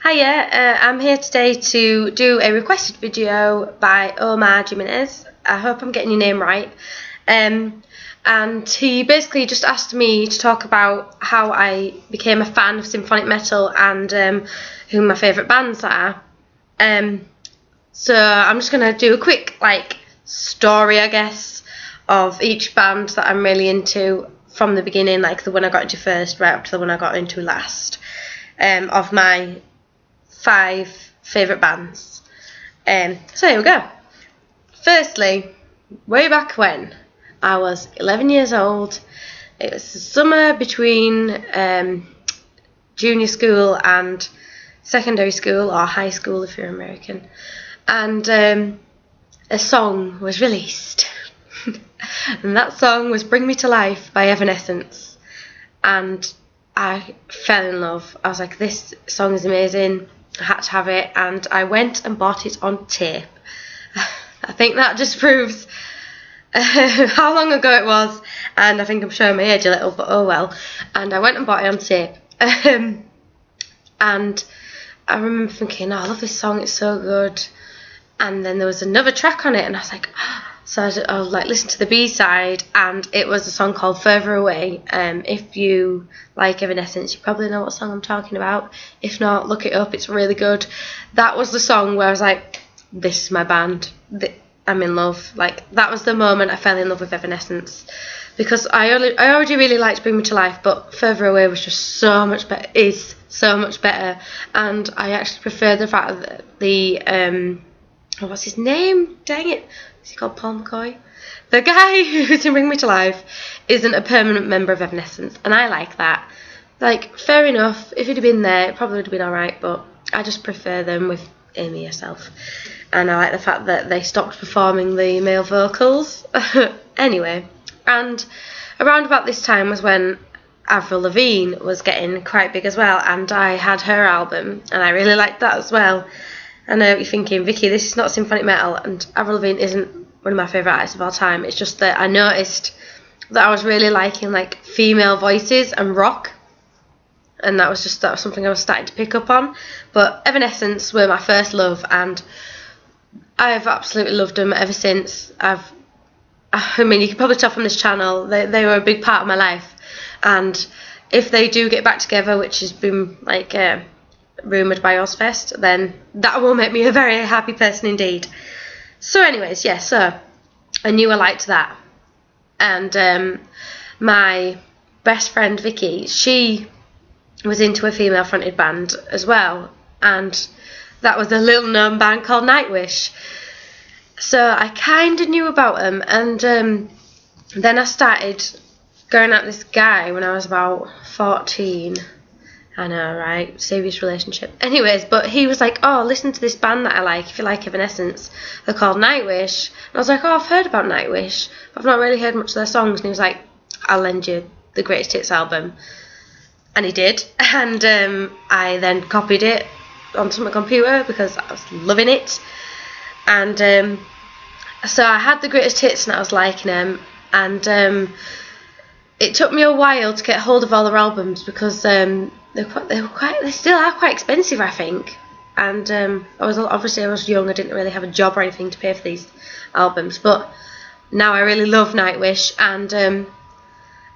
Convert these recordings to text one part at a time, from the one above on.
Hiya, I'm here today to do a requested video by Omar Jimenez. I hope I'm getting your name right. And he basically just asked me to talk about how I became a fan of symphonic metal and who my favourite bands are. So I'm just going to do a quick story, I guess, of each band that I'm really into from the beginning, like the one I got into first right up to the one I got into last, of my 5 favourite bands. So here we go. Firstly, way back when I was 11 years old, it was the summer between junior school and secondary school, or high school if you're American, and a song was released. And that song was Bring Me to Life by Evanescence, and I fell in love. I was like, this song is amazing, I had to have it, and I went and bought it on tape. I think that just proves how long ago it was, and I think I'm showing my age a little, but oh well. And I went and bought it on tape, and I remember thinking, oh, I love this song, it's so good. And then there was another track on it, and I was like, so I was like, listen to the B-side, and it was a song called Further Away. If you like Evanescence, you probably know what song I'm talking about. If not, look it up, it's really good. That was the song where I was like, this is my band, I'm in love. Like, that was the moment I fell in love with Evanescence, because I already really liked Bring Me to Life, but Further Away was just so much better, is so much better, and I actually prefer the fact that what's his name? Dang it. Is he called Paul McCoy? The guy who's in Bring Me to Life isn't a permanent member of Evanescence, and I like that. Like, fair enough, if he'd have been there, it probably would have been alright, but I just prefer them with Amy herself. And I like the fact that they stopped performing the male vocals. Anyway, and around about this time was when Avril Lavigne was getting quite big as well, and I had her album, and I really liked that as well. I know what you're thinking, Vicky, this is not symphonic metal, and Avril Lavigne isn't one of my favourite artists of all time. It's just that I noticed that I was really liking female voices and rock, and that was something I was starting to pick up on. But Evanescence were my first love, and I've absolutely loved them ever since. I mean, you can probably tell from this channel, they were a big part of my life, and if they do get back together, which has been rumoured by Ozfest, then that will make me a very happy person indeed. So anyways, yeah, so I knew I liked that, and my best friend Vicky, she was into a female fronted band as well, and that was a little known band called Nightwish. So I kind of knew about them, and then I started going out with this guy when I was about 14. I know, right? Serious relationship. Anyways, but he was like, oh, listen to this band that I like, if you like Evanescence. They're called Nightwish. And I was like, oh, I've heard about Nightwish, but I've not really heard much of their songs. And he was like, I'll lend you the Greatest Hits album. And he did. And I then copied it onto my computer because I was loving it. And so I had the Greatest Hits and I was liking them. And it took me a while to get hold of all their albums because they still are quite expensive, I think. And I was young, I didn't really have a job or anything to pay for these albums, but now I really love Nightwish, and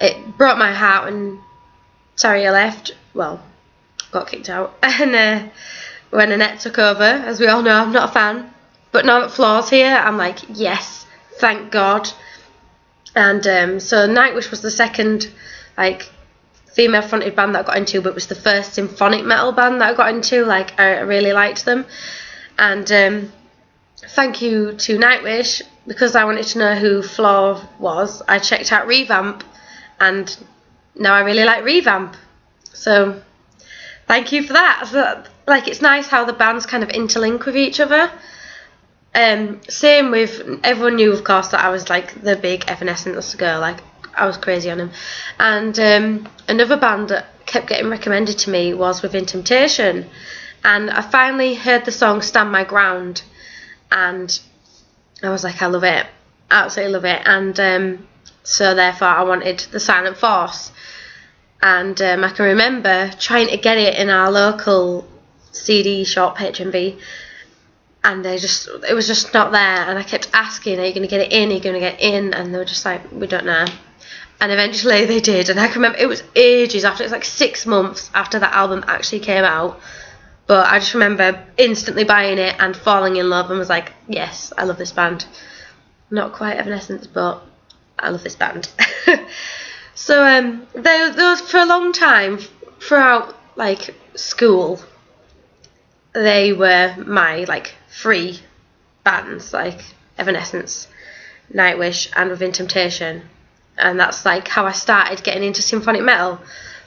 it broke my heart when Taria left, well, got kicked out, and when Annette took over. As we all know, I'm not a fan, but now that Floor's here, I'm like, yes, thank God. And so Nightwish was the second female fronted band that I got into, but it was the first symphonic metal band that I got into. I really liked them, and thank you to Nightwish, because I wanted to know who Floor was. I checked out Revamp, and now I really like Revamp, so thank you for that. So, it's nice how the bands kind of interlink with each other. Same with, everyone knew of course that I was the big Evanescence girl, I was crazy on him. And another band that kept getting recommended to me was Within Temptation, and I finally heard the song Stand My Ground, and I was like, I love it, absolutely love it. And so therefore I wanted the Silent Force, and I can remember trying to get it in our local CD shop, HMV, and it was just not there. And I kept asking, are you going to get it in? Are you going to get it in? And they were just like, we don't know. And eventually they did. And I can remember it was ages after, it was like 6 months after that album actually came out. But I just remember instantly buying it and falling in love and was like, yes, I love this band. Not quite Evanescence, but I love this band. So those for a long time, throughout like school, they were my like 3 bands, like Evanescence, Nightwish, and Within Temptation. And that's like how I started getting into symphonic metal.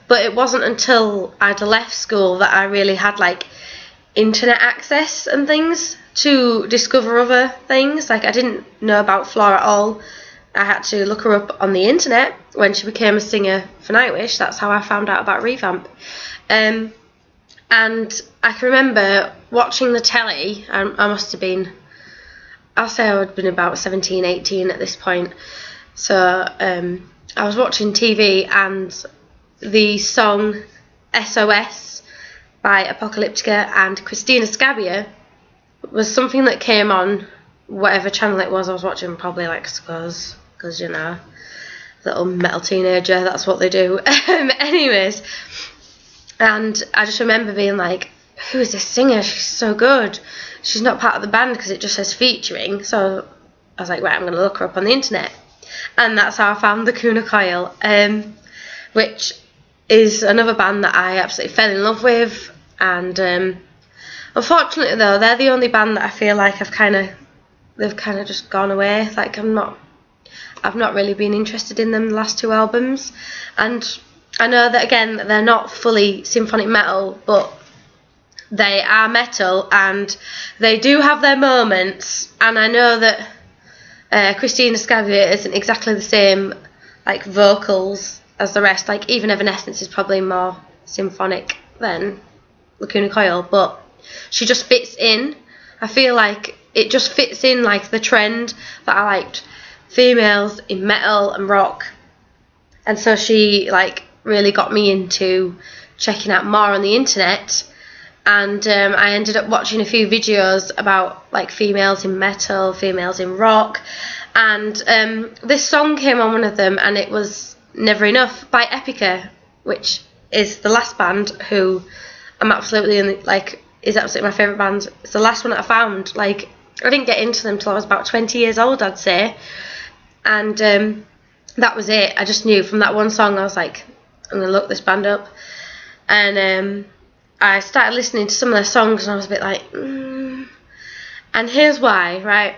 But it wasn't until I'd left school that I really had like internet access and things to discover other things. Like I didn't know about Flora at all. I had to look her up on the internet when she became a singer for Nightwish. That's how I found out about Revamp. And I can remember watching the telly. I must have been, I'll say I would have been about 17, 18 at this point. So I was watching TV, and the song SOS by Apocalyptica and Christina Scabbia was something that came on whatever channel it was I was watching, probably like Scuzz, because you know, little metal teenager, that's what they do. Anyways, and I just remember being like, who is this singer? She's so good. She's not part of the band because it just says featuring. So I was like, right, I'm going to look her up on the internet. And that's how I found the Kuna Coil, which is another band that I absolutely fell in love with. And unfortunately, though, they're the only band that I feel like they've kind of just gone away. Like I've not really been interested in them the last 2 albums. And I know that again they're not fully symphonic metal, but they are metal, and they do have their moments. And I know that Christina Scabbia isn't exactly the same like vocals as the rest. Like even Evanescence is probably more symphonic than Lacuna Coil, but she just fits in. I feel like it just fits in like the trend that I liked, females in metal and rock. And so she like really got me into checking out more on the internet. And I ended up watching a few videos about like females in metal, females in rock, and this song came on one of them, and it was Never Enough by Epica, which is the last band who I'm absolutely like is absolutely my favourite band. It's the last one that I found. Like I didn't get into them till I was about 20 years old, I'd say, and that was it. I just knew from that one song I was like, I'm gonna look this band up, and I started listening to some of their songs, and I was a bit like, And here's why, right?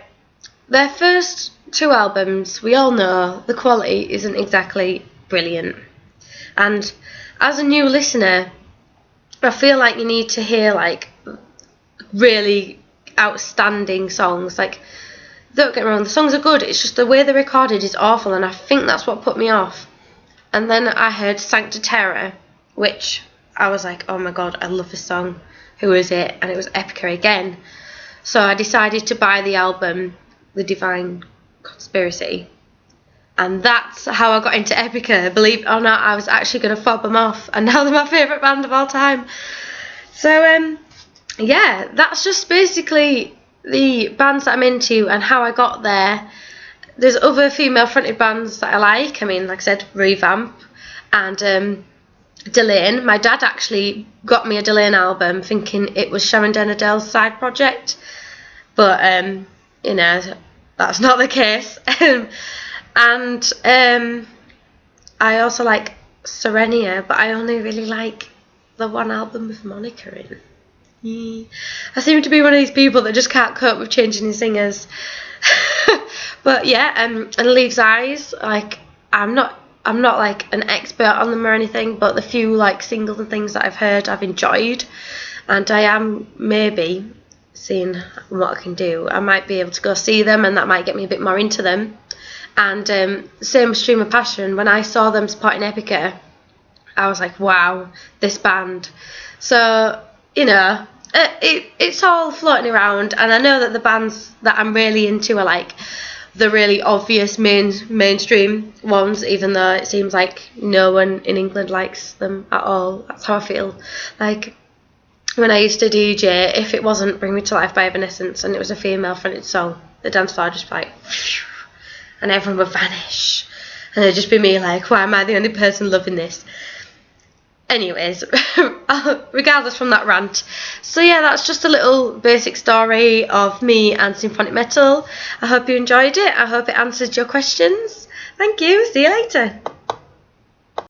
Their first 2 albums, we all know the quality isn't exactly brilliant. And as a new listener, I feel like you need to hear like really outstanding songs. Like, don't get me wrong, the songs are good, it's just the way they're recorded is awful, and I think that's what put me off. And then I heard Sancta Terra, which I was like, oh my god, I love this song. Who is it? And it was Epica again. So I decided to buy the album, The Divine Conspiracy. And that's how I got into Epica. Believe it or not, I was actually going to fob them off. And now they're my favourite band of all time. So, yeah, that's just basically the bands that I'm into and how I got there. There's other female-fronted bands that I like. I mean, like I said, Revamp and Delane. My dad actually got me a Delane album thinking it was Sharon Den Adele's side project, but you know, that's not the case. And I also like Serenia, but I only really like the one album with Monica in. I seem to be one of these people that just can't cope with changing in singers. But yeah, and Leaves Eyes, like I'm not like an expert on them or anything, but the few like singles and things that I've heard I've enjoyed, and I am maybe seeing what I can do. I might be able to go see them, and that might get me a bit more into them. And same with Stream of Passion, when I saw them supporting Epica, I was like, wow, this band. So, you know, it's all floating around, and I know that the bands that I'm really into are like the really obvious mainstream ones, even though it seems like no one in England likes them at all. That's how I feel. Like, when I used to DJ, if it wasn't Bring Me to Life by Evanescence and it was a female fronted song, the dance floor would just be like, and everyone would vanish. And it'd just be me like, why am I the only person loving this? Anyways, regardless from that rant. So yeah, that's just a little basic story of me and symphonic metal. I hope you enjoyed it. I hope it answered your questions. Thank you. See you later.